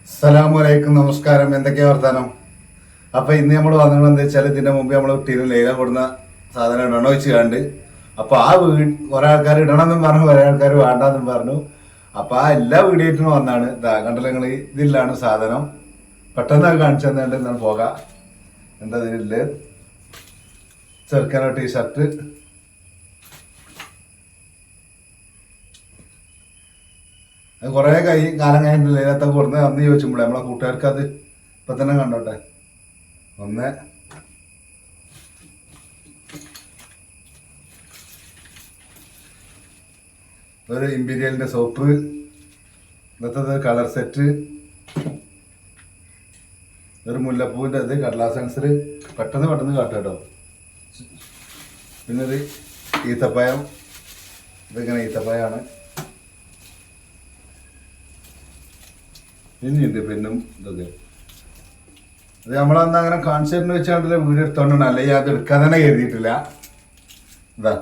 അസ്സലാമലൈക്കും, നമസ്കാരം. എന്തൊക്കെയാ വർത്താനം? അപ്പൊ ഇന്ന് നമ്മൾ വന്നത് എന്താ വെച്ചാൽ, ഇതിന്റെ മുമ്പ് നമ്മൾ കുട്ടീനെ ലേലം കൊടുന്ന സാധനം ഇടണോ വെച്ച് കണ്ട്. അപ്പൊ ആ കുറെ ആൾക്കാർ ഇടണമെന്നും പറഞ്ഞു, കുറെ ആൾക്കാർ വേണ്ടെന്നും പറഞ്ഞു. അപ്പൊ ആ എല്ലാ വീഡിയോയിലും വന്നാണ്. കണ്ടല്ലോ നിങ്ങൾ, ഇതിലാണ് സാധനം. പെട്ടെന്ന് അത് കാണിച്ചു തന്നിട്ട് ഞാൻ പോകാം. എന്താ ഇതില് ചെറുക്കനോ ടീഷർട്ട്, അത് കുറെ കാലം കഴിഞ്ഞിട്ട് ലേലത്തൊക്കെ കൊടുന്ന് അന്ന് ചോദിച്ചുമ്പോഴേ നമ്മളെ കൂട്ടുകാർക്ക് അത് ഇപ്പൊ തന്നെ കണ്ടോട്ടെ. ഒന്ന് ഒരു ഇമ്പീരിയലിന്റെ സോപ്പ്, ഇന്നത്തെ കളർ സെറ്റ്, ഒരു മുല്ലപ്പൂവിന്റെ ഇത് കടലാസ് പെൻസിൽ. പെട്ടെന്ന് കാട്ടും കേട്ടോ. പിന്നെ ഇത് ഈത്തപ്പഴം, ഇതിങ്ങനെ ഈത്തപ്പഴമാണ്. പിന്നെയുണ്ട് പിന്നും ഇതൊക്കെ. അത് നമ്മളന്ന് അങ്ങനെ കാണിച്ചിട്ട് വെച്ചാണ്ടല്ലേ വീഡിയോ എടുത്തോണ്ടാണ്, അല്ലെങ്കിൽ അത് എടുക്കാൻ തന്നെ കരുതിയിട്ടില്ല. ഇതാ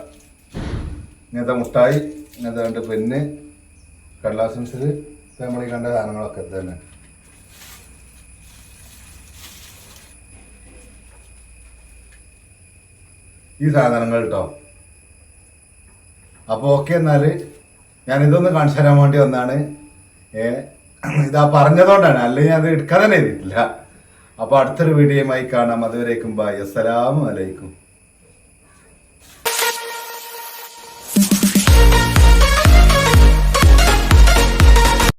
ഇങ്ങനത്തെ മുട്ടായി, ഇങ്ങനത്തെ രണ്ട് പെന്ന്, കടലാസ് പെൻസിൽ, നമ്മൾ ഈ കണ്ട സാധനങ്ങളൊക്കെ തന്നെ. ഈ സാധനങ്ങൾ കേട്ടോ. അപ്പോൾ ഓക്കെ, എന്നാൽ ഞാനിതൊന്ന് കാണിച്ചു തരാൻ വേണ്ടി വന്നാണ്. ഇതാ പറഞ്ഞതുകൊണ്ടാണ്, അല്ലെങ്കിൽ അത് എടുക്കാൻ തന്നെ ചെയ്തിട്ടില്ല. അപ്പോൾ അടുത്തൊരു വീഡിയോയുമായി കാണാം. അതുവരേക്കും ബൈ, അസ്സലാമു അലൈക്കും.